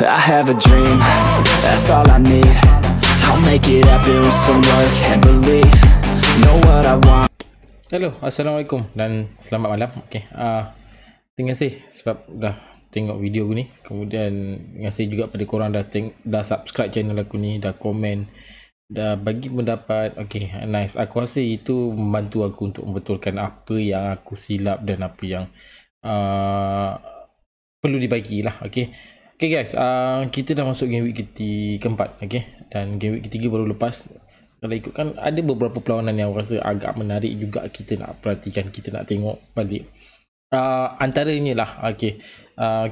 I have a dream, that's all I need. I'll make it happen with some work and belief. Know what I want. Hello, Assalamualaikum dan selamat malam. Terima kasih sebab dah tengok video aku ni. Kemudian terima kasih juga pada korang dah subscribe channel aku ni, dah komen, dah bagi pendapat. Nice. Aku rasa itu membantu aku untuk membetulkan apa yang aku silap dan apa yang perlu dibagi lah. Okay guys, kita dah masuk game week keempat. Dan game week ketiga baru lepas. Kalau ikutkan, ada beberapa perlawanan yang aku rasa agak menarik juga kita nak perhatikan, kita nak tengok balik. Antaranya lah,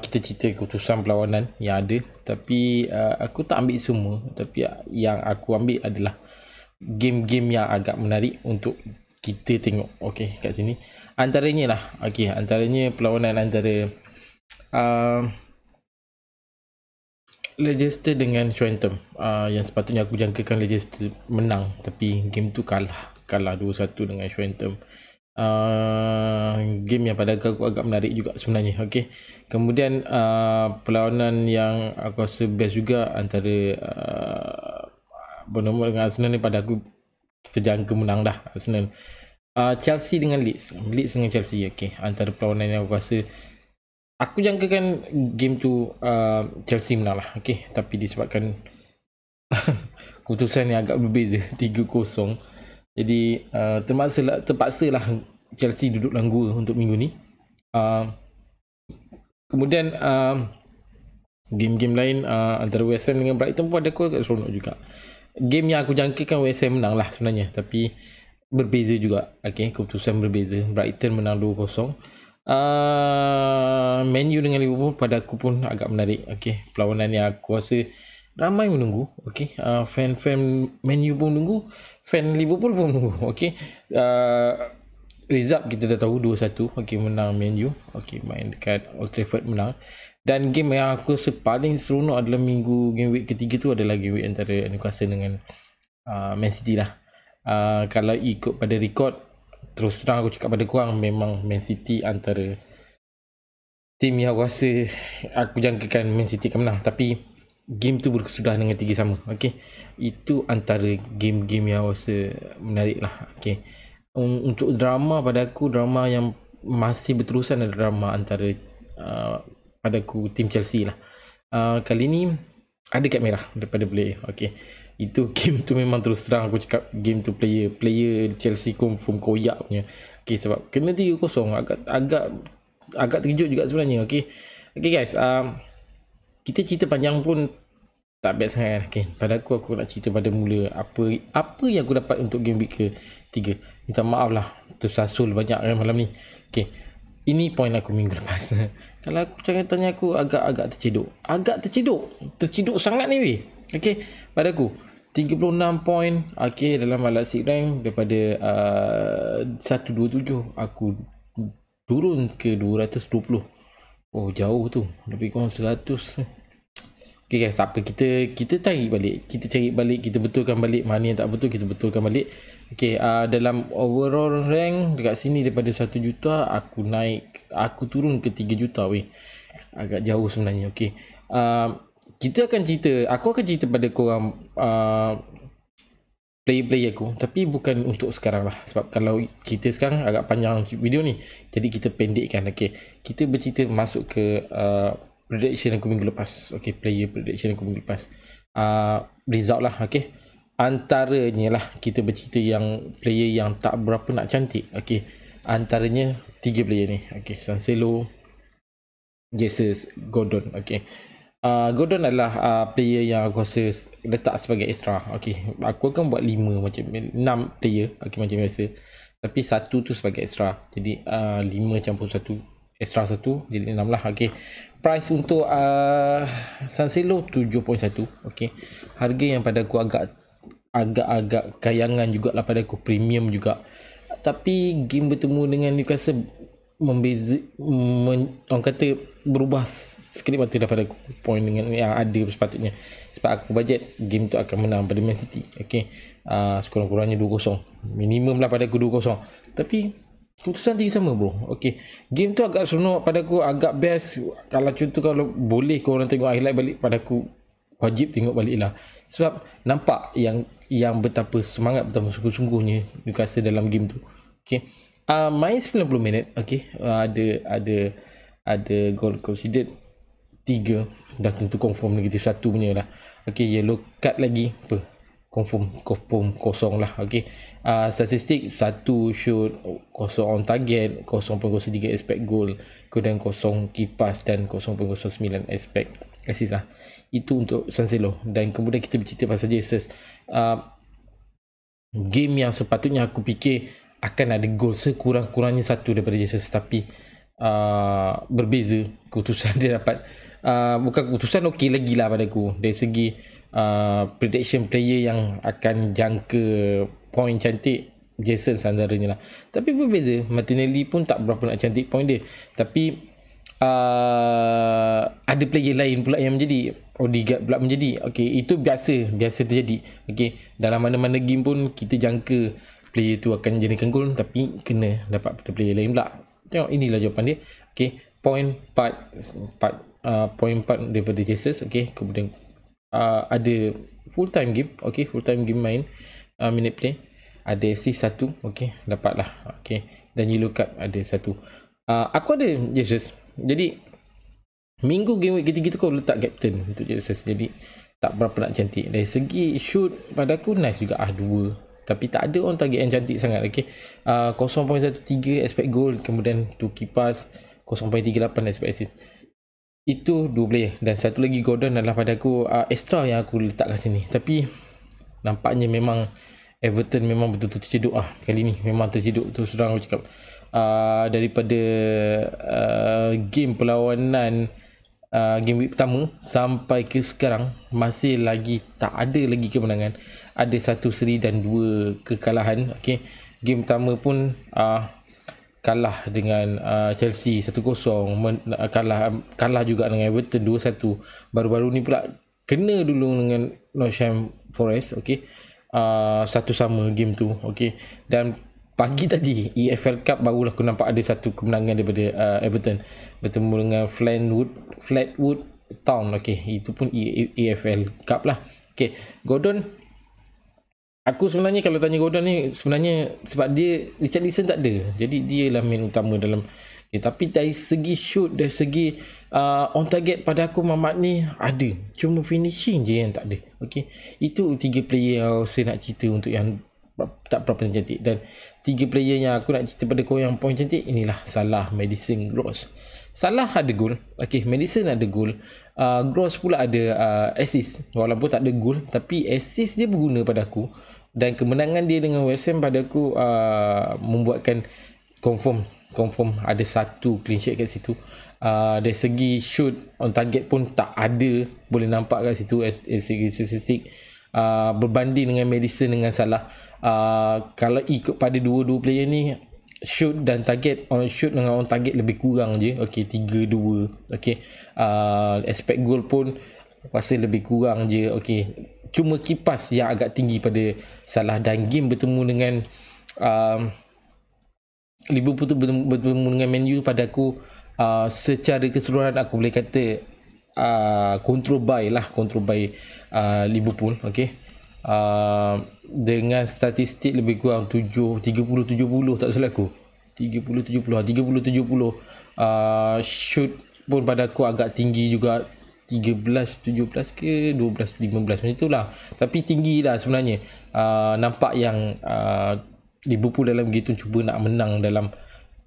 kita cerita keputusan perlawanan yang ada. Tapi aku tak ambil semua. Tapi yang aku ambil adalah game-game yang agak menarik untuk kita tengok. Kat sini antaranya lah, antaranya perlawanan antara Leicester dengan Southampton. Yang sepatutnya aku jangkakan Leicester menang, tapi game tu kalah 2-1 dengan Southampton. Game yang pada aku agak menarik juga sebenarnya. Kemudian perlawanan yang aku rasa best juga antara Bournemouth dengan Arsenal ni, pada aku kita jangka menang dah Arsenal. Chelsea dengan Leeds dengan Chelsea. Antara perlawanan yang aku rasa aku jangkakan game tu Chelsea menang lah. Tapi disebabkan keputusan yang agak berbeza 3-0, jadi terpaksa lah Chelsea duduk dalam gua untuk minggu ni. Kemudian game-game lain antara West Ham dengan Brighton pun ada aku agak seronok juga. Game yang aku jangkakan West Ham menang lah sebenarnya, tapi berbeza juga. Keputusan berbeza. Brighton menang 2-0. Man U dengan Liverpool pada aku pun agak menarik. Perlawanan yang aku rasa ramai menunggu. Fan Man U pun menunggu, fan Liverpool pun menunggu. Result kita dah tahu 2-1. Menang Man U. Main dekat Old Trafford, menang. Dan game yang aku rasa paling seronok adalah game week ketiga tu adalah game week antara Newcastle dengan Man City lah. Kalau ikut pada record, terus terang aku cakap pada korang, memang Man City antara tim yang aku rasa aku jangkakan Man City akan menang. Tapi game tu berkesudahan dengan 3-3. Itu antara game-game yang aku rasa menarik lah. Untuk drama, pada aku drama yang masih berterusan adalah drama antara pada aku tim Chelsea lah. Kali ni ada kad merah daripada player. Itu game tu memang terus terang aku cakap, game tu player Chelsea confirm koyak punya. Sebab kena 3-0 agak terkejut juga sebenarnya. Guys, kita cerita panjang pun tak best sangat. Pada aku nak cerita pada mula apa yang aku dapat untuk game week ke-3. Minta maaf lah tersasul banyak malam ni. Ini point aku minggu lepas. Kalau aku tanya aku agak terciduk sangat ni weh. Pada aku 36 point dalam Galaxy rank daripada 127 aku turun ke 220. Jauh tu, lebih kurang 100. Guys, apa kita cari balik, kita betulkan balik mana yang tak betul, kita betulkan balik. Dalam overall rank dekat sini daripada 1 juta aku turun ke 3 juta weh. Agak jauh sebenarnya. Aku akan cerita pada korang player aku, tapi bukan untuk sekarang lah, sebab kalau cerita sekarang agak panjang video ni, jadi kita pendekkan. Kita bercerita masuk ke prediction aku minggu lepas. Player prediction aku minggu lepas, result lah. Antaranya lah kita bercerita yang player yang tak berapa nak cantik. Antaranya 3 player ni. Cancelo, Jesus, Gordon. Gordon adalah player yang aku rasa letak sebagai extra. Aku akan buat 6 player macam biasa, tapi 1 tu sebagai extra. Jadi 5 campur 1 extra 1, jadi 6 lah. Price untuk Cancelo 7.1. Harga yang pada aku agak kayangan jugalah, pada aku premium juga. Tapi game bertemu dengan Newcastle orang kata berubah sekelip mata daripada aku point dengan yang ada sepatutnya, sebab aku bajet game tu akan menang pada Man City. Sekurang-kurangnya 2-0 minimum lah pada aku 2-0. Tapi Keputusan 3 sama bro. Okay, game tu agak seronok pada aku, agak best. Kalau contoh, kalau boleh korang tengok highlight balik, pada aku wajib tengok balik lah. Sebab nampak yang betapa semangat, betapa sungguh-sungguhnya Newcastle dalam game tu. Okay, main 90 minit. Okay, ada gol conceded 3, dah tentu confirm negatif 1 punya lah. Okay, yellow card lagi apa, confirm kosong lah. Okay, statistik 1 shoot, 0 on target, 0.03 expect goal, kemudian 0 key pass dan 0.09 expect assist lah. Itu untuk Cancelo. Dan kemudian kita bercerita pasal Jesus. Game yang sepatutnya aku fikir akan ada gol sekurang-kurangnya 1 daripada Jesus, tapi berbeza keputusan dia dapat. Bukan keputusan okey lagi lah pada aku dari segi prediction player yang akan jangka point cantik, Jason antaranya lah. Tapi berbeza, Martinelli pun tak berapa nak cantik point dia, tapi ada player lain pula yang menjadi, Odegaard pula menjadi. Okey, itu biasa terjadi. Okey, dalam mana-mana game pun kita jangka player tu akan jadikan gol, tapi kena dapat pada player lain pula. Tengok, inilah jawapan dia. Okey, point 4 daripada Jesus. Okey, kemudian ada full time game. Okey, full time game main, minute play, ada assist 1. Okey, dapatlah. Okey, dan yellow card ada 1. Aku ada Jesus. Jadi minggu game week ketiga tu kau letak captain untuk Jesus, jadi tak berapa nak cantik. Dari segi shoot pada aku nice juga, 2, tapi tak ada on target yang cantik sangat. Okey, 0.13 expect goal, kemudian 2 key pass, 0.38 expect assist. Itu 2 player. Dan satu lagi Gordon adalah pada aku extra yang aku letak kat sini. Tapi nampaknya memang Everton memang betul-betul terceduk kali ni. Memang terceduk tu, sedang aku cakap. Daripada game perlawanan game week pertama sampai ke sekarang, masih lagi tak ada lagi kemenangan. Ada 1 seri dan 2 kekalahan. Okay, game pertama pun kalah dengan Chelsea 1-0, kalah juga dengan Everton 2-1. Baru-baru ni pula kena dulu dengan Nottingham Forest. Okey, 1 sama game tu. Okey, dan pagi tadi EFL Cup barulah aku nampak ada 1 kemenangan daripada Everton bertemu dengan Fleetwood Town. Okey, itu pun EFL Cup lah. Okey, Gordon, aku sebenarnya kalau tanya Gordon ni, sebenarnya sebab dia Richarlison tak ada, jadi dia lah main utama dalam tapi dari segi shoot, dari segi on target pada aku Mamat ni ada, cuma finishing je yang tak ada. Okey, itu 3 player yang saya nak cerita untuk yang tak berapa cantik. Dan 3 player yang aku nak cerita pada kau yang point cantik, inilah Salah, Maddison, Gross. Salah ada gol, okey, Maddison ada gol, Gross pula ada assist. Walaupun tak ada gol, tapi assist dia berguna pada aku. Dan kemenangan dia dengan West Ham pada aku membuatkan confirm ada 1 clean sheet kat situ. Dari segi shoot on target pun tak ada, boleh nampak kat situ segi statistik. Berbanding dengan Maddison dengan Salah, kalau ikut pada dua player ni, shoot dan target, on shoot dengan on target lebih kurang je. Okey, 3-2. Okey, expect goal pun rasa lebih kurang je. Okey, cuma kipas yang agak tinggi pada Salah. Dan game bertemu dengan Liverpool tu, bertemu dengan Man U, pada aku secara keseluruhan aku boleh kata control by Liverpool. Okey, dengan statistik lebih kurang 30-70 tak salah aku, 30-70 shoot pun pada aku agak tinggi juga, 13-17 ke 12-15 macam itulah, tapi tinggi lah sebenarnya. Nampak yang Liverpool dalam game tu cuba nak menang dalam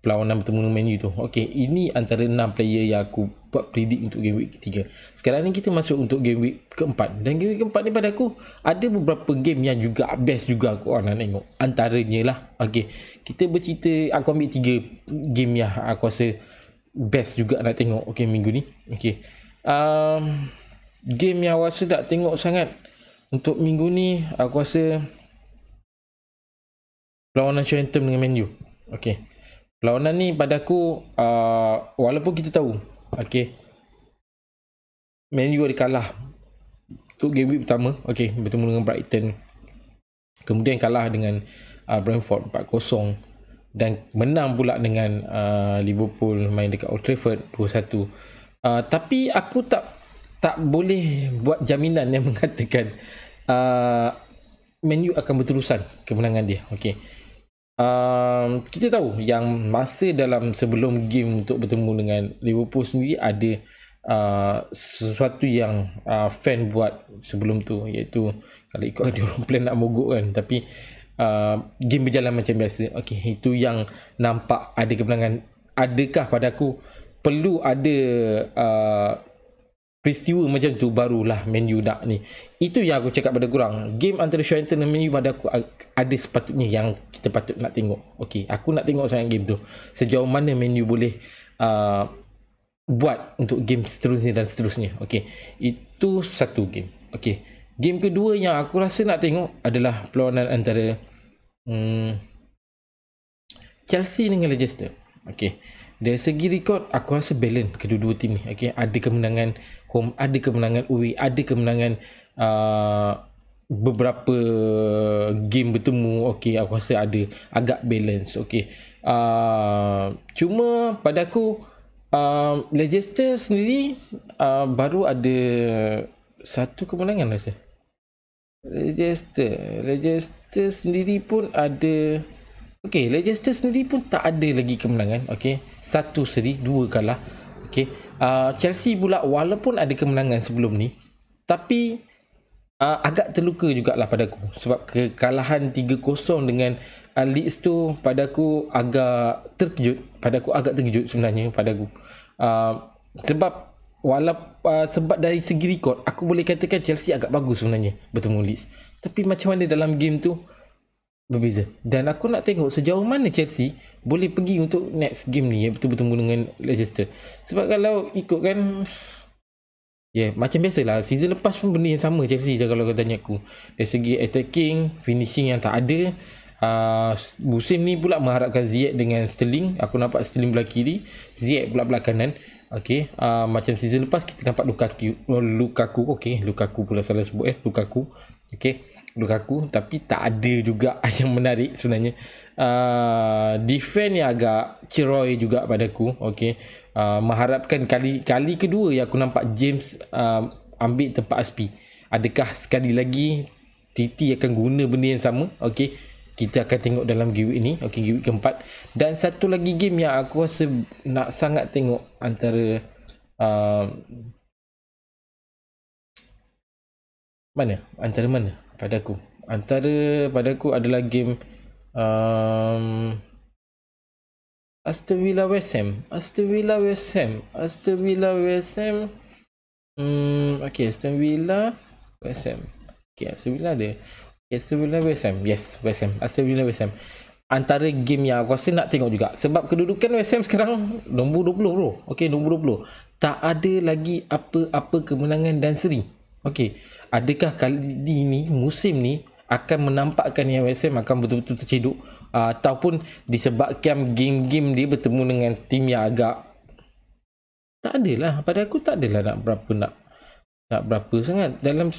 perlawanan bertemu dengan Man U tu. Okey, ini antara 6 player yang aku buat predict untuk game week ketiga. Sekarang ni kita masuk untuk game week keempat. Dan game week keempat ni pada aku ada beberapa game yang juga best juga aku nak tengok. Antaranya lah, okey, kita bercerita, aku ambil 3 game yang aku rasa best juga nak tengok okey minggu ni. Okey, game yang aku rasa nak tengok sangat untuk minggu ni, aku rasa perlawanan Southampton dengan Man U. Okey, perlawanan ni pada aku walaupun kita tahu okey Man U ada kalah untuk game week pertama, okey, bertemu dengan Brighton, kemudian kalah dengan Brentford 4-0, dan menang pula dengan Liverpool main dekat Old Trafford 2-1. Tapi aku tak boleh buat jaminan yang mengatakan Man U akan berterusan kemenangan dia. Okey. Kita tahu yang masa dalam sebelum game untuk bertemu dengan Liverpool sendiri ada sesuatu yang fan buat sebelum tu, iaitu kalau ikut ada orang plan nak mogok kan, tapi game berjalan macam biasa. Okey, itu yang nampak ada kemenangan. Adakah pada aku perlu ada peristiwa macam tu barulah Man U nak ni? Itu yang aku cakap pada korang. Game antara Southampton dan Man U pada aku ada sepatutnya yang kita patut nak tengok. Okey, aku nak tengok sangat game tu. Sejauh mana Man U boleh buat untuk game seterusnya dan seterusnya. Okey, itu satu game. Okey, game kedua yang aku rasa nak tengok adalah perlawanan antara Chelsea dengan Leicester. Okey, dari segi rekod aku rasa balance kedua-dua tim ni. Okey, ada kemenangan home, ada kemenangan away, ada kemenangan beberapa game bertemu. Okey, aku rasa ada agak balance. Okey, cuma pada aku Leicester sendiri baru ada satu kemenangan rasa. Leicester sendiri pun ada. Okey, Leicester sendiri pun tak ada lagi kemenangan. Okey, 1 seri, 2 kalah. Okey, Chelsea pula walaupun ada kemenangan sebelum ni, tapi agak terluka jugalah pada aku, sebab kekalahan 3-0 dengan Leeds tu pada aku agak terkejut sebenarnya pada aku. Sebab sebab dari segi rekod aku boleh katakan Chelsea agak bagus sebenarnya bertemu Leeds, tapi macam mana dalam game tu berbeza. Dan aku nak tengok sejauh mana Chelsea boleh pergi untuk next game ni, iaitu bertemu dengan Leicester. Sebab kalau ikutkan macam biasalah, season lepas pun benda yang sama Chelsea je kalau kau tanya aku. Dari segi attacking, finishing yang tak ada. Musim ni pula mengharapkan Ziyech dengan Sterling. Aku nampak Sterling belah kiri, Ziyech pula belah kanan. Okey, macam season lepas kita nampak Lukaku. Okey, Lukaku pula salah sebut Lukaku. Okey, Lukaku, tapi tak ada juga yang menarik sebenarnya. Defend yang agak ceroy juga padaku. Okey, mengharapkan kali kedua yang aku nampak James ambil tempat Aspi. Adakah sekali lagi Titi akan guna benda yang sama? Okey, kita akan tengok dalam game ini. Okey, game keempat. Dan satu lagi game yang aku rasa nak sangat tengok antara mana pada aku adalah game Aston Villa West Ham. Okey, Aston Villa West Ham. Okey, Aston Villa ada. Aston Villa West Ham. Yes, West Ham. Aston Villa West Ham. Antara game yang aku rasa nak tengok juga, sebab kedudukan West Ham sekarang nombor 20 bro. Okey, nombor 20. Tak ada lagi apa-apa kemenangan dan seri. Okey, adakah kali ini musim ni akan menampakkan yang West Ham akan betul-betul terceduk, ataupun disebabkan game-game dia bertemu dengan tim yang agak tak adalah, pada aku tak adalah nak berapa sangat dalam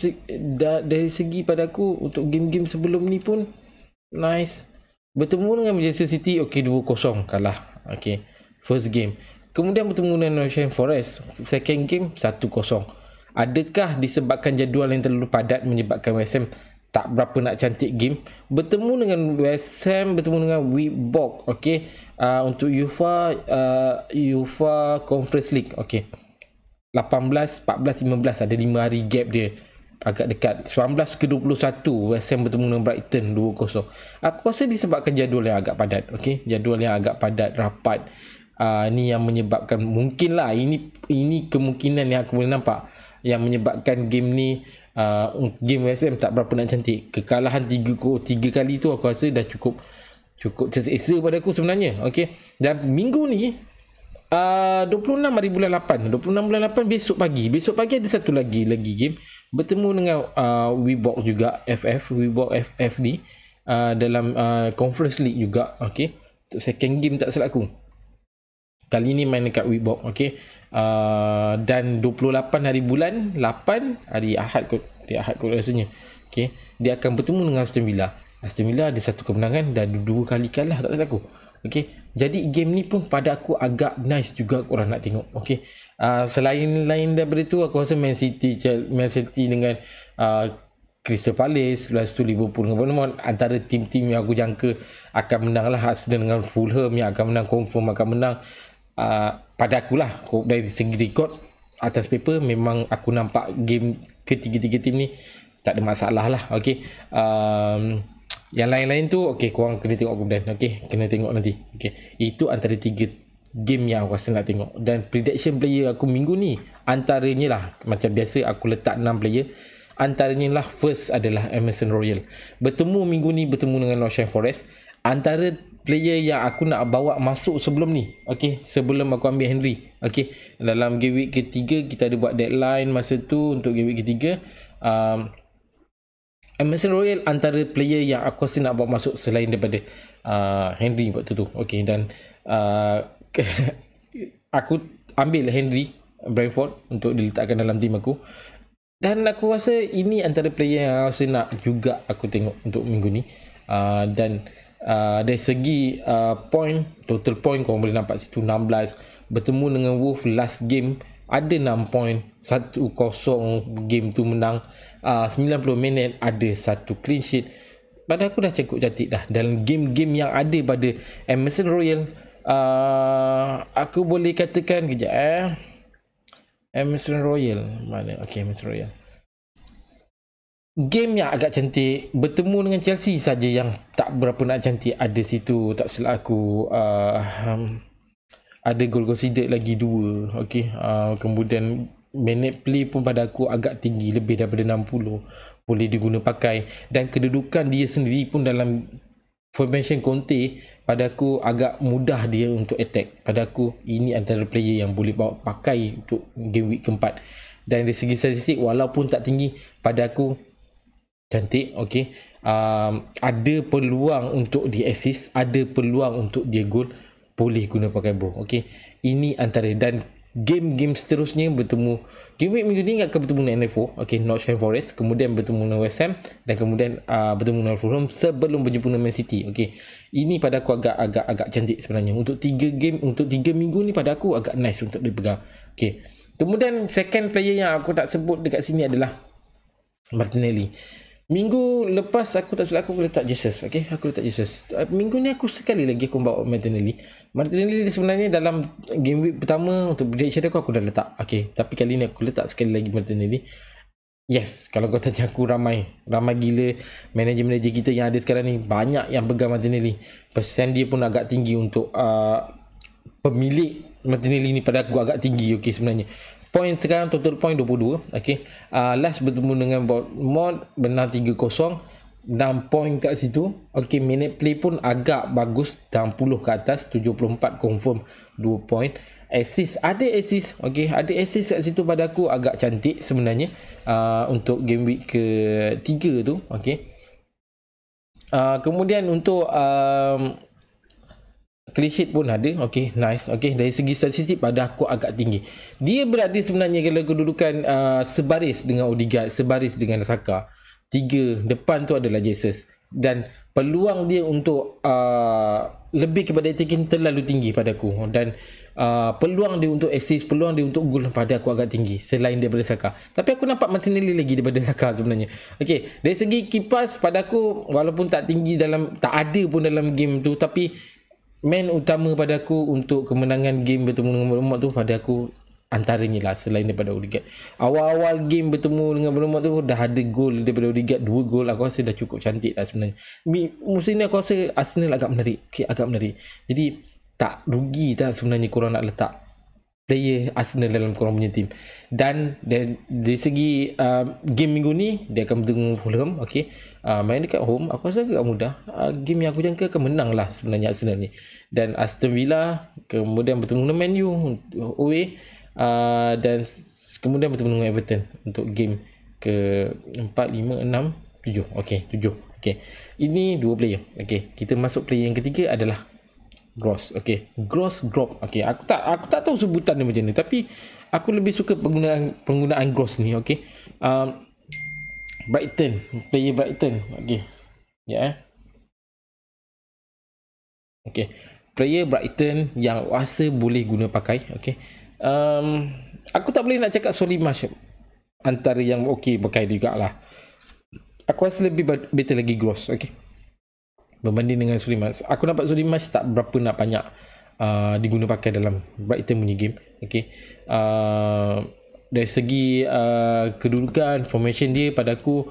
dari segi pada aku. Untuk game-game sebelum ni pun nice. Bertemu dengan Manchester City, okey 2-0 kalah. Okey, first game. Kemudian bertemu dengan Nottingham Forest, second game 1-0. Adakah disebabkan jadual yang terlalu padat menyebabkan West Ham tak berapa nak cantik game? Bertemu dengan West Ham, bertemu dengan Wimbledon. Okey, untuk UEFA Conference League. Okey, 18, 14, 15 ada 5 hari gap dia. Agak dekat 19 ke 21 West Ham bertemu dengan Brighton 2-0. Aku rasa disebabkan jadual yang agak padat. Okey, jadual yang agak padat, rapat. Ni yang menyebabkan, mungkinlah ini kemungkinan yang aku boleh nampak yang menyebabkan game ni game West Ham tak berapa nak cantik. Kekalahan 3 kali tu aku rasa dah cukup terseksa pada aku sebenarnya. Okey, dan minggu ni 26 hari bulan 8 besok pagi ada satu lagi game bertemu dengan Wimbledon juga, Wimbledon FF ni dalam Conference League juga. Okey, untuk second game tak salah aku. Kali ni main dekat Wimbledon. Okey, dan 28 hari bulan 8 hari Ahad kot rasanya. Okey, dia akan bertemu dengan Aston Villa. Aston Villa ada satu kemenangan dan 2 kali kalah tak salah aku. Okey, jadi game ni pun pada aku agak nice juga korang nak tengok. Okey, selain daripada tu, aku rasa Man City dengan Crystal Palace, lepas tu Liverpool dengan Bournemouth, antara tim-tim yang aku jangka akan menang lah. Arsenal dengan Fulham yang akan menang, confirm akan menang. Pada akulah, dari segi rekod atas paper, memang aku nampak game ketiga-tiga tim ni tak ada masalah lah. Okey, yang lain-lain tu okey, korang kena tengok kemudian. Okey, kena tengok nanti. Okey, itu antara 3 game yang aku rasa nak tengok. Dan prediction player aku minggu ni, antaranya lah, macam biasa aku letak 6 player. Antaranya lah, first adalah Emerson Royal. Bertemu minggu ni, bertemu dengan Nottingham Forest. Antara player yang aku nak bawa masuk sebelum ni, okey, sebelum aku ambil Henry. Okey, dalam game week ketiga kita ada buat deadline masa tu untuk game week ketiga. Emerson Royal antara player yang aku rasa nak bawa masuk selain daripada Henry waktu tu. Okey, dan aku ambil Henry Brentford untuk diletakkan dalam tim aku. Dan aku rasa ini antara player yang aku rasa nak juga aku tengok untuk minggu ni. Dan dari segi total point korang boleh nampak situ 16. Bertemu dengan Wolves last game ada 6 point, 1-0 game tu menang. 90 minit ada 1 clean sheet. Pada aku dah cukup cantik dah. Dalam game-game yang ada pada Emerson Royal, aku boleh katakan kejap Emerson Royal mana? Okey, Emerson Royal. Game yang agak cantik bertemu dengan Chelsea saja yang tak berapa nak cantik. Ada situ tak silap aku ada gol considered lagi 2. Okey, kemudian minute play pun pada aku agak tinggi, lebih daripada 60 boleh diguna pakai. Dan kedudukan dia sendiri pun dalam formation Conte, pada aku agak mudah dia untuk attack. Pada aku ini antara player yang boleh bawa pakai untuk game week keempat. Dan dari segi statistik walaupun tak tinggi, pada aku cantik. Okey, ada peluang untuk dia assist, ada peluang untuk dia gol, boleh guna pakai bro. Okey, ini antara. Dan game-game seterusnya bertemu game week minggu ni akan bertemu dengan NFO, okey, Nottingham Forest, kemudian bertemu dengan West Ham, dan kemudian bertemu dengan Fulham sebelum berjumpa dengan Man City. Okey, ini pada aku agak cantik sebenarnya untuk 3 game, untuk 3 minggu ni pada aku agak nice untuk dipegang. Okey, kemudian second player yang aku tak sebut dekat sini adalah Martinelli. Minggu lepas aku tak silap aku letak Jesus. Okey, aku letak Jesus. Minggu ni aku sekali lagi aku bawa Martinelli. Martinelli sebenarnya dalam game week pertama untuk prediction aku dah letak. Okey, tapi kali ni aku letak sekali lagi Martinelli. Yes, kalau kau tanya aku, ramai gila manager-manager kita yang ada sekarang ni, banyak yang pegang Martinelli. Persen dia pun agak tinggi untuk pemilik Martinelli ni, pada aku agak tinggi. Okey, sebenarnya point sekarang total point 22. Okey, last bertemu dengan Bournemouth menang 3-0, 6 point kat situ. Okey, minute play pun agak bagus, 60 ke atas, 74 confirm 2 point. Assist, ada assist. Okey, ada assist kat situ, pada aku agak cantik sebenarnya untuk game week ke-3 tu. Okey, kemudian untuk clean sheet pun ada. Okey, nice. Okey, dari segi statistik pada aku agak tinggi. Dia berada sebenarnya kalau kedudukan sebaris dengan Odegaard, sebaris dengan Saka. 3 depan tu adalah Jesus. Dan peluang dia untuk lebih kepada attacking terlalu tinggi pada aku. Dan peluang dia untuk assist, peluang dia untuk gol pada aku agak tinggi selain daripada Saka. Tapi aku nampak Martinelli lagi daripada Saka sebenarnya. Okey, dari segi kipas pada aku walaupun tak tinggi, tak ada pun dalam game tu, tapi man utama pada aku untuk kemenangan game bertemu dengan Bournemouth tu pada aku antaranya lah selain daripada Odegaard. Awal-awal game bertemu dengan Bournemouth tu dah ada gol daripada Odegaard, 2 gol. Aku rasa dah cukup cantik lah sebenarnya. Musim ni aku rasa Arsenal agak menarik. Okay, agak menarik. Jadi tak rugi tak sebenarnya korang nak letak player Arsenal dalam korang punya team. Dan dari segi game minggu ni dia akan bertemu Fulham. Okey, main dekat home, aku rasa agak mudah. Game yang aku jangka akan menang lah sebenarnya Arsenal ni. Dan Aston Villa kemudian bertemu dengan Man U away, dan kemudian bertemu dengan Everton untuk game ke 4, 5, 6, 7. Okey, 7. Okey, ini 2 player. Okey, kita masuk player yang ketiga adalah Gross. Okey, Gross drop. Okey, aku tak tahu sebutan dia macam ni, tapi aku lebih suka penggunaan Gross ni. Okey, Brighton, player Brighton. Okey, ya. Okey, player Brighton yang rasa boleh guna pakai. Okay. Aku tak boleh nak cakap Solimash antara yang okey pakai jugalah. Aku rasa lebih better lagi Gross. Okay. Berbanding dengan Solimash. Aku nampak Solimash tak berapa nak banyak diguna pakai dalam Brighton punya game. Okay. Dari segi kedudukan, formation dia pada aku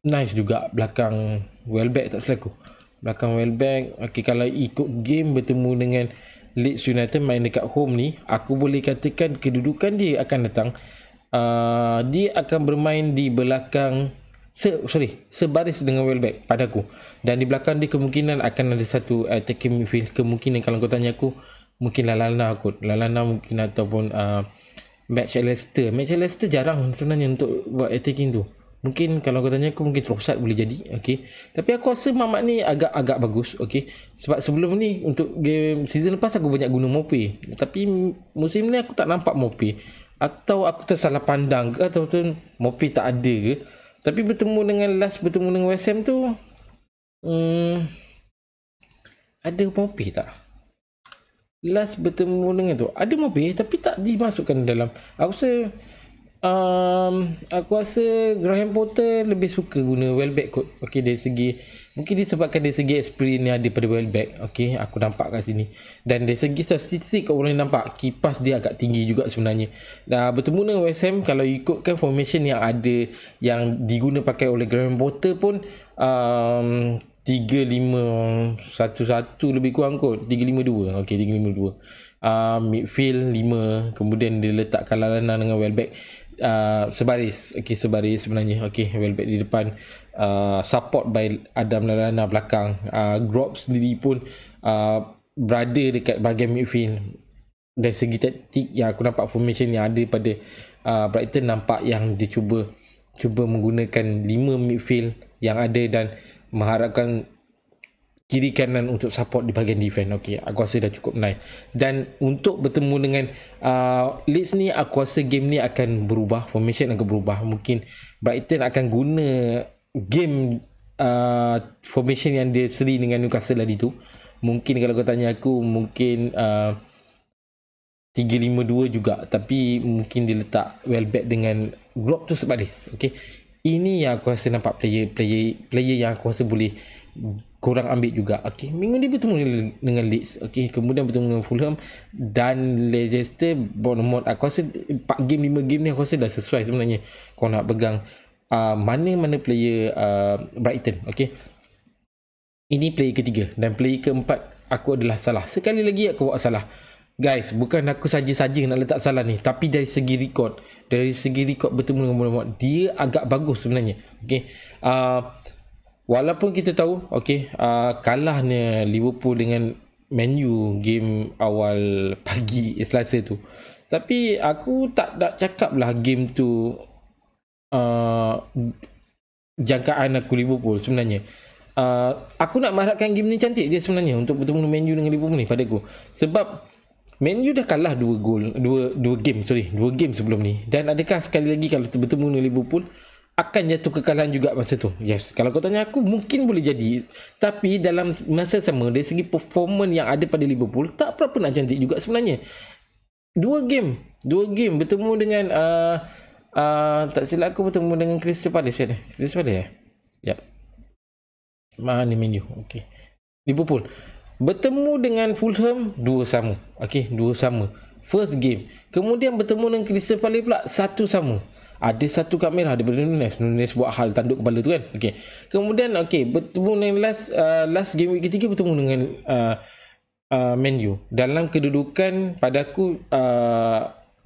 nice juga. Belakang Welbeck tak silap aku. Belakang Welbeck. Okay, kalau ikut game bertemu dengan Leeds United main dekat home ni, aku boleh katakan kedudukan dia akan datang. Dia akan bermain di belakang sebaris dengan Welbeck pada aku. Dan di belakang dia kemungkinan akan ada satu attacking midfield. Kemungkinan kalau kau tanya aku, mungkin Lallana kot. Lallana mungkin ataupun Mac Allister. Mac Allister jarang sebenarnya untuk buat attacking tu. Mungkin kalau kau tanya aku, mungkin Trossard boleh jadi. Okay. Tapi aku rasa Mamat ni agak bagus. Okay. Sebab sebelum ni untuk game season lepas aku banyak guna Mopé. Tapi musim ni aku tak nampak Mopé. Atau aku tersalah pandang ke, ataupun Mopé tak ada ke. Tapi bertemu dengan West Ham tu, ada Mopé tak? Last bertemu dengan tu ada Mopé tapi tak dimasukkan dalam. Aku rasa Graham Potter lebih suka guna Welbeck kot. Okey, dari segi mungkin disebabkan dari segi experience yang ada pada Welbeck. Okey, aku nampak kat sini. Dan dari segi statistik kau boleh nampak kipas dia agak tinggi juga sebenarnya. Dah bertemu dengan West Ham, kalau ikutkan formation yang ada yang diguna pakai oleh Graham Potter pun 3-5-1-1 lebih kurang kot. 3-5-2. Okey, 3-5-2. Midfield 5, kemudian dia letakkan Lallana dengan Welbeck sebaris. Okey, sebaris sebenarnya. Okey, Welbeck di depan, support by Adam Lallana belakang. Grob sendiri pun berada dekat bahagian midfield. Dari segi taktik yang aku nampak formation yang ada pada Brighton, nampak yang dia cuba menggunakan 5 midfield yang ada dan mengharapkan kiri kanan untuk support di bahagian defense. Okey, aku rasa dah cukup nice. Dan untuk bertemu dengan Leeds ni, aku rasa game ni akan berubah, formation akan berubah. Mungkin Brighton akan guna game formation yang dia seri dengan Newcastle tadi tu. Mungkin kalau kau tanya aku, mungkin 3-5-2 juga, tapi mungkin dia letak Welbeck dengan Grob tu sebaris. Okey, ini yang aku rasa nampak player yang aku rasa boleh korang ambil juga. Okey, minggu ni bertemu dengan Leeds. Okey, kemudian bertemu dengan Fulham dan Leicester, Bournemouth. Aku rasa 4 game 5 game ni aku rasa dah sesuai sebenarnya kau nak pegang mana-mana player Brighton. Okey, ini player ketiga. Dan player keempat aku adalah Salah. Sekali lagi aku buat salah, guys. Bukan aku saja-saja nak letak Salah ni, tapi dari segi record bertemu dengan Bournemouth, dia agak bagus sebenarnya. Okey, walaupun kita tahu kalahnya Liverpool dengan Man U game awal pagi Selasa tu, tapi aku tak nak cakap lah game tu jangkaan aku Liverpool sebenarnya. Aku nak mengharapkan game ni cantik dia sebenarnya untuk bertemu Man U dengan Liverpool ni pada aku. Sebab Man U dah kalah 2 game sebelum ni. Dan adakah sekali lagi kalau bertemu dengan Liverpool akan jatuh kekalahan juga masa tu? Yes, kalau kau tanya aku, mungkin boleh jadi. Tapi dalam masa sama, dari segi performance yang ada pada Liverpool, tak berapa nak cantik juga sebenarnya. 2 game bertemu dengan tak silap aku bertemu dengan Crystal Palace ya? Crystal Palace ya? Yap. Mana Man U? Okey. Liverpool bertemu dengan Fulham 2-2. Okey, 2-2 first game. Kemudian bertemu dengan Crystal Palace pula 1-1. Ada satu kad merah daripada Nunes buat hal tanduk kepala tu kan. Okey. Kemudian bertemu dengan last game week ketiga bertemu dengan Man U. Dalam kedudukan pada aku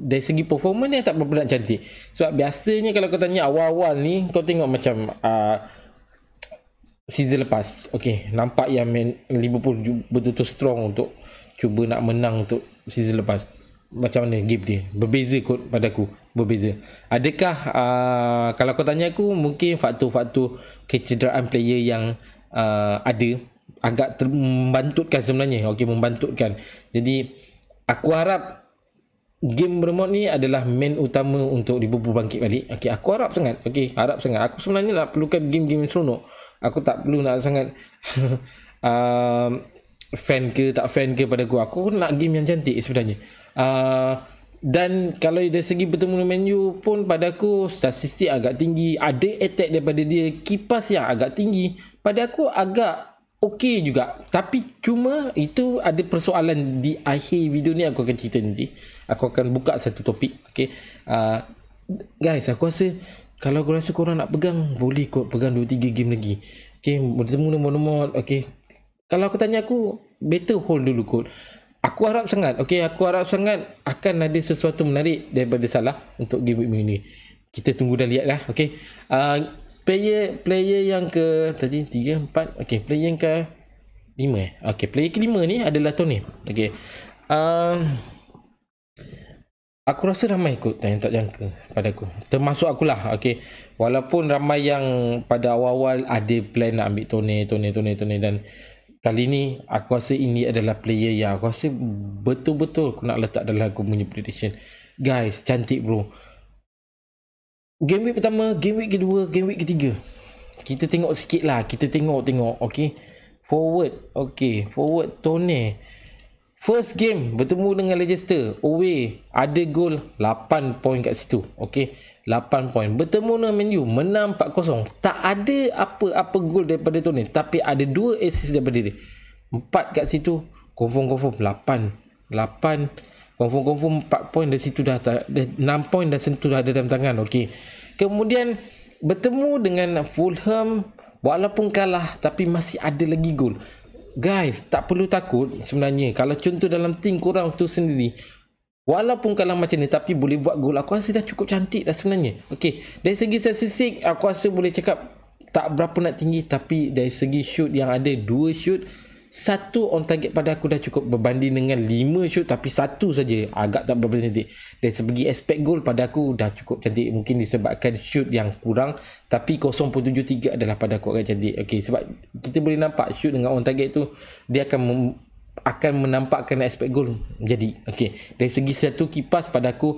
dari segi performance dia tak berapa nak cantik. Sebab biasanya kalau kau tanya awal-awal ni, kau tengok macam season lepas, nampak yang Liverpool betul-betul strong untuk cuba nak menang untuk season lepas. Macam mana game dia? Berbeza kot pada aku. Berbeza. Adakah kalau kau tanya aku, mungkin faktor-faktor kecederaan player yang ada agak membantutkan sebenarnya. Membantutkan. Jadi aku harap game Bournemouth ni adalah main utama untuk Liverpool bangkit balik. Aku harap sangat. Harap sangat. Aku sebenarnya nak perlukan game-game seronok. Aku tak perlu nak sangat fan ke tak fan ke pada aku nak game yang cantik sebenarnya. Dan kalau dari segi bertemu dengan Man U pun pada aku statistik agak tinggi, ada attack daripada dia, kipas yang agak tinggi, pada aku agak okey juga. Tapi cuma itu ada persoalan di akhir video ni, aku akan cerita nanti. Aku akan buka satu topik. Okay, guys, aku rasa kalau aku rasa korang nak pegang, boleh kot pegang 2-3 game lagi. Okay, bertemu nombor-nombor. Okay, kalau aku tanya aku, better hold dulu kot. Aku harap sangat, aku harap sangat akan ada sesuatu menarik daripada Salah untuk game week ini. Kita tunggu dan lihat lah. Player yang ke tadi 3, 4. Player yang ke 5 player ke 5 ni adalah Tony. Aku rasa ramai kot yang tak jangka pada aku. Termasuk akulah. Walaupun ramai yang pada awal-awal ada plan nak ambil Tony, dan kali ni aku rasa ini adalah player yang aku rasa betul-betul aku nak letak dalam aku punya prediction. Guys, cantik bro. Game week pertama, game week kedua, game week ketiga. Kita tengok sikit lah. Kita tengok. Forward Tony. First game bertemu dengan Leicester away, ada gol 8 poin kat situ. 8 poin. Bertemu dengan Man U, menang 4-0. Tak ada apa-apa gol daripada Tony, tapi ada 2 assist daripada dia. 4 kat situ. Confirm 8. Confirm 4 poin dari situ dah 6 poin dah sentuh dah ada dalam tangan. Kemudian bertemu dengan Fulham, walaupun kalah tapi masih ada lagi gol. Guys, tak perlu takut sebenarnya. Kalau contoh dalam tim korang tu sendiri, walaupun kalah macam ni tapi boleh buat gol, aku rasa dah cukup cantik dah sebenarnya. Dari segi statistik aku rasa boleh cakap tak berapa nak tinggi, tapi dari segi shoot yang ada 2 shoot, 1 on target pada aku dah cukup berbanding dengan 5 shoot tapi 1 saja, agak tak berapa cantik. Dari segi aspek gol pada aku dah cukup cantik, mungkin disebabkan shoot yang kurang, tapi 0.73 adalah pada aku agak cantik. Sebab kita boleh nampak shoot dengan on target tu dia akan menampakkan aspek gol jadi. Dari segi satu kipas pada aku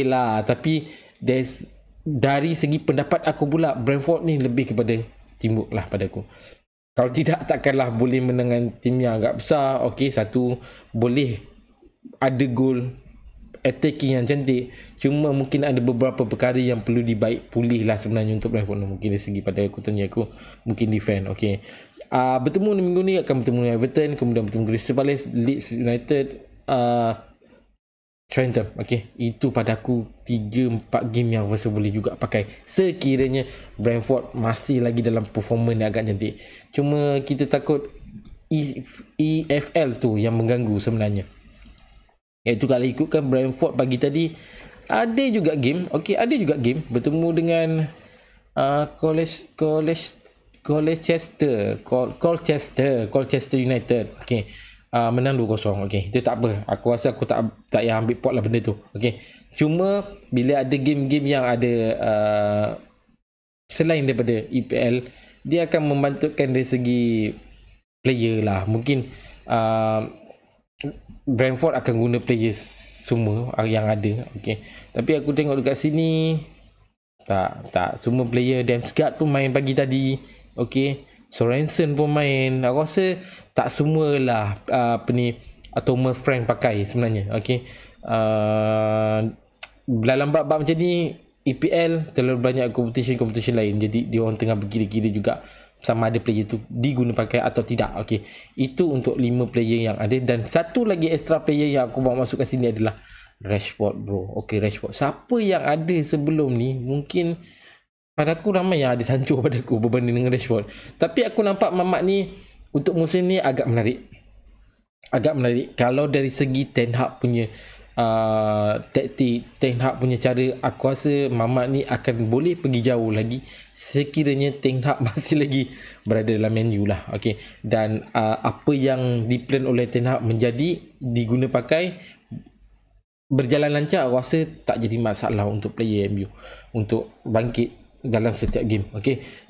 lah, tapi dari segi pendapat aku pula, Brentford ni lebih kepada teamwork lah pada aku. Kalau tidak, takkanlah boleh menang dengan tim yang agak besar. Satu, boleh ada gol, attacking yang cantik. Cuma mungkin ada beberapa perkara yang perlu dibaik pulih lah sebenarnya untuk Brentford. Mungkin dari segi pada aku tanya aku, mungkin defend. Bertemu minggu ni akan bertemu dengan Everton, kemudian bertemu Crystal Palace, Leeds United, Trentham. Itu pada aku 3-4 game yang rasa boleh juga pakai sekiranya Brentford masih lagi dalam performance yang agak cantik. Cuma kita takut EFL tu yang mengganggu sebenarnya. Iaitu kalau ikutkan Brentford pagi tadi, ada juga game. Ada juga game bertemu dengan Colchester United. Menang 2-0. Itu tak apa. Aku rasa aku tak payah ambil pot lah benda tu. Cuma bila ada game-game yang ada selain daripada EPL, dia akan membantukan dari segi player lah. Mungkin Brentford akan guna player semua yang ada. Tapi aku tengok dekat sini tak semua player. Damsgaard pun main pagi tadi. Sorensen pun main. Aku rasa tak semualah Thomas Frank pakai sebenarnya. Dalam bab-bab macam ni, EPL terlalu banyak competition lain, jadi dia orang tengah berkira-kira juga sama ada player tu diguna pakai atau tidak. Itu untuk 5 player yang ada. Dan satu lagi extra player yang aku bawa masuk kat sini adalah Rashford bro. Rashford, siapa yang ada sebelum ni, mungkin pada aku ramai yang ada Sancho pada aku berbanding dengan Rashford. Tapi aku nampak Mamat ni untuk musim ni agak menarik. Kalau dari segi Ten Hag punya taktik, Ten Hag punya cara, aku rasa Mamat ni akan boleh pergi jauh lagi sekiranya Ten Hag masih lagi berada dalam Man U lah. Dan apa yang diplan oleh Ten Hag menjadi diguna pakai, berjalan lancar, aku rasa tak jadi masalah untuk player MU untuk bangkit dalam setiap game.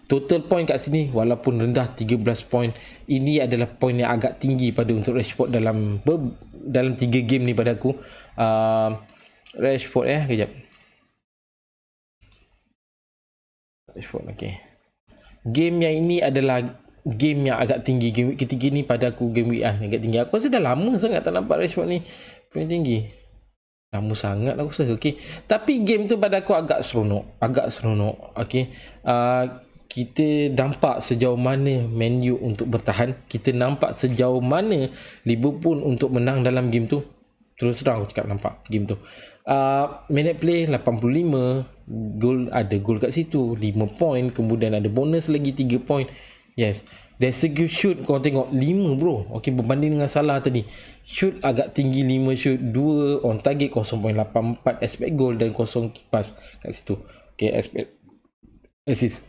Total point kat sini walaupun rendah 13 point, ini adalah point yang agak tinggi pada untuk Rashford dalam 3 game ni pada aku. Rashford kejap. Rashford game yang ini adalah game yang agak tinggi. Game week ketiga ni pada aku game week agak tinggi. Aku rasa dah lama sangat tak nampak Rashford ni paling tinggi. Lama sangat aku rasa. Okay. Tapi game tu pada aku agak seronok. Okay. Kita nampak sejauh mana Man U untuk bertahan. Kita nampak sejauh mana Liverpool untuk menang dalam game tu. Terus terang aku cakap nampak game tu. Minute play 85. Ada gol kat situ 5 point. Kemudian ada bonus lagi 3 point. Yes. There's a good shoot. Kau tengok 5 bro. Okay, berbanding dengan Salah tadi. Shoot agak tinggi 5 shoot. 2 on target 0.84 expect goal dan 0 pass kat situ. Okay, expect assist.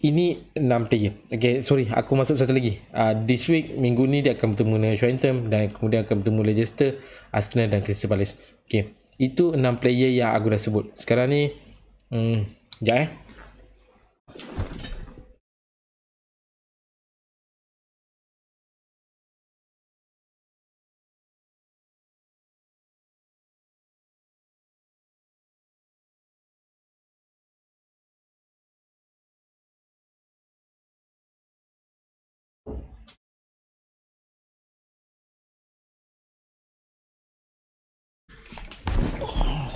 Ini 6 player. Okay, sorry, aku masuk satu lagi. This week, minggu ni dia akan bertemu dengan Southampton dan kemudian akan bertemu Leicester, Arsenal dan Crystal Palace. Okay, itu 6 player yang aku dah sebut. Sekarang ni, sekejap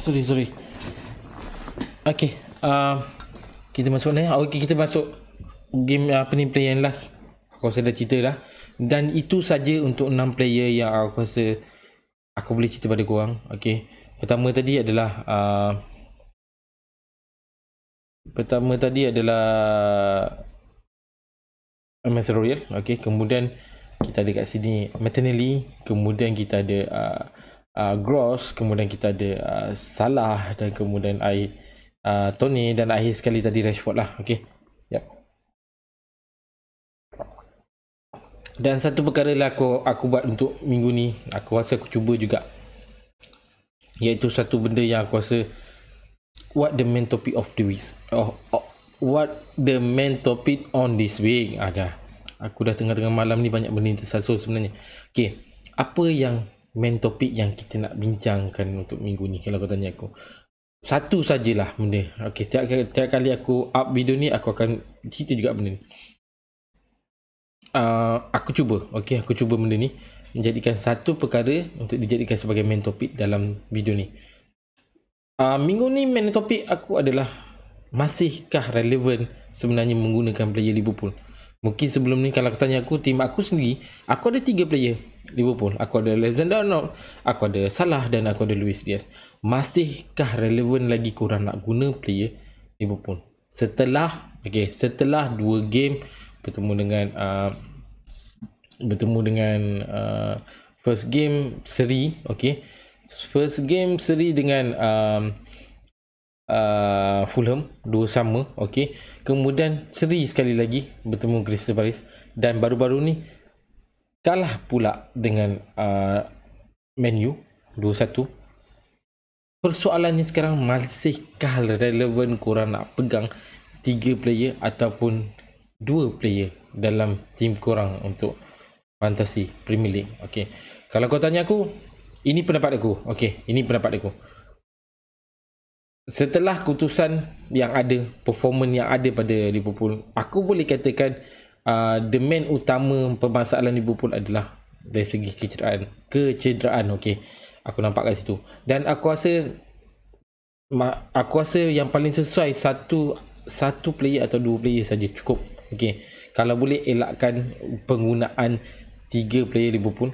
Sorry. Okay, kita masuk ni. Okay, kita masuk game player yang last. Aku rasa dah cerita dah. Dan itu saja untuk 6 player yang aku rasa aku boleh cerita pada korang. Okay, pertama tadi adalah Master Royal. Okay, kemudian kita ada kat sini Martinelli, kemudian kita ada Gross, kemudian kita ada Salah dan kemudian Tony dan akhir sekali tadi Rashford lah. Okay, yep. Dan satu perkara lah aku buat untuk minggu ni, aku rasa aku cuba juga, iaitu satu benda yang aku rasa what the main topic of the week, what the main topic on this week. Aku dah tengah-tengah malam ni banyak benda yang tersasul sebenarnya. Okay, apa yang main topik yang kita nak bincangkan untuk minggu ni? Kalau kau tanya aku, satu sajalah benda. Okay, tiap kali aku up video ni, aku akan cerita juga benda ni. Aku cuba benda ni menjadikan satu perkara untuk dijadikan sebagai main topik dalam video ni. Minggu ni main topik aku adalah, masihkah relevan sebenarnya menggunakan player Liverpool? Mungkin sebelum ni kalau aku tanya aku, tim aku sendiri, aku ada 3 player Liverpool. Aku ada Alexander-Arnold, aku ada Salah dan aku ada Luis Diaz. Masihkah relevan lagi korang nak guna player Liverpool? Setelah 2 game bertemu dengan first game seri, first game seri dengan Fulham 2-2, kemudian seri sekali lagi bertemu Crystal Palace, dan baru-baru ni kalah pula dengan Man U 2-1. Persoalannya sekarang, masihkah relevan korang nak pegang 3 player ataupun 2 player dalam tim korang untuk Fantasy Premier League? Kalau kau tanya aku, ini pendapat aku. Setelah keputusan yang ada, performance yang ada pada Liverpool, aku boleh katakan the main utama permasalahan Liverpool adalah dari segi kecederaan. Aku nampak kat situ, dan aku rasa yang paling sesuai satu player atau 2 player saja cukup. Kalau boleh elakkan penggunaan 3 player Liverpool.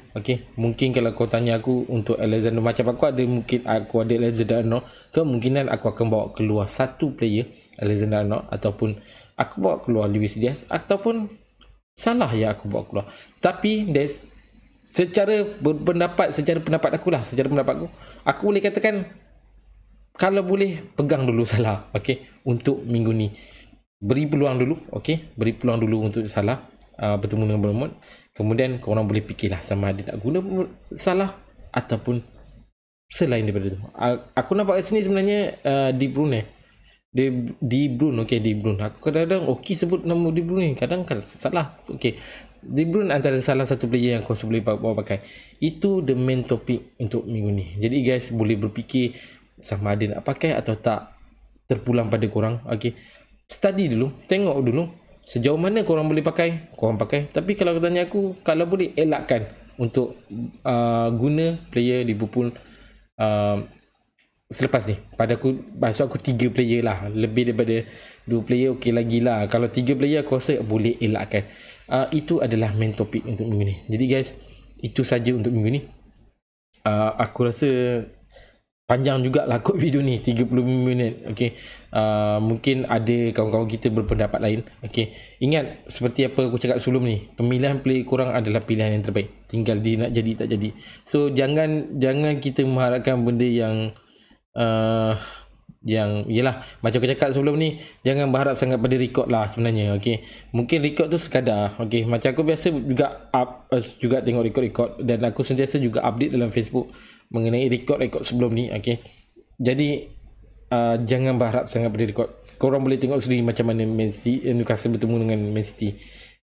Mungkin kalau kau tanya aku untuk Alexander, macam aku ada Alexander-Arnold, kemungkinan aku akan bawa keluar 1 player Alexander-Arnold, ataupun aku bawa keluar Luis Diaz, ataupun Salah yang aku bawa keluar. Tapi secara pendapat aku, aku boleh katakan kalau boleh pegang dulu Salah untuk minggu ni. Beri peluang dulu untuk Salah bertemu dengan Bournemouth. Kemudian korang boleh fikirlah sama ada nak guna Salah ataupun selain daripada tu. Aku nampak kat sini sebenarnya De Bruyne. Aku kadang-kadang sebut nama De Bruyne, kadang salah. De Bruyne antara salah satu player yang kau boleh bawa pakai. Itu the main topic untuk minggu ni. Jadi guys, boleh berfikir sama ada nak pakai atau tak, terpulang pada korang. Study dulu, tengok dulu Sejauh mana korang boleh pakai, korang pakai. Tapi kalau tanya aku, kalau boleh elakkan untuk guna player Liverpool selepas ni. Pada aku, maksud aku 3 player lah. Lebih daripada 2 player okey lagi lah. Kalau 3 player aku rasa boleh elakkan. Itu adalah main topik untuk minggu ni. Jadi guys, itu saja untuk minggu ni. Aku rasa panjang jugalah kot video ni, 30 minit. Okay, mungkin ada kawan-kawan kita berpendapat lain. Okay, ingat seperti apa aku cakap sebelum ni, pemilihan player korang adalah pilihan yang terbaik, tinggal dia nak jadi tak jadi. So jangan kita mengharapkan benda yang yelah, macam aku cakap sebelum ni, jangan berharap sangat pada record lah sebenarnya. Okay, mungkin record tu sekadar. Okay, macam aku biasa juga juga tengok record dan aku sentiasa juga update dalam Facebook mengenai record sebelum ni. Okay, jadi jangan berharap sangat pada record. Korang boleh tengok sendiri macam mana Man City, Newcastle bertemu dengan Man City.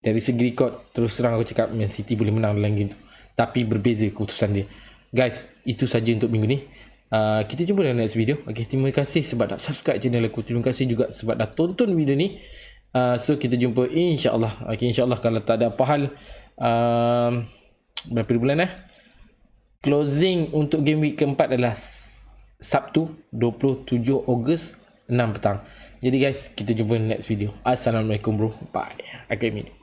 Dari segi record, terus terang aku cakap Man City boleh menang dalam game tu, tapi berbeza keputusan dia. Guys, itu saja untuk minggu ni. Kita jumpa dalam next video. Okay, terima kasih sebab dah subscribe channel aku. Terima kasih juga sebab dah tonton video ni. So kita jumpa insyaAllah. Okay, insyaAllah kalau tak ada apa hal, berapa bulan closing untuk game week keempat adalah Sabtu 27 Ogos 6 petang. Jadi guys, kita jumpa next video. Assalamualaikum bro. Bye. Akademi.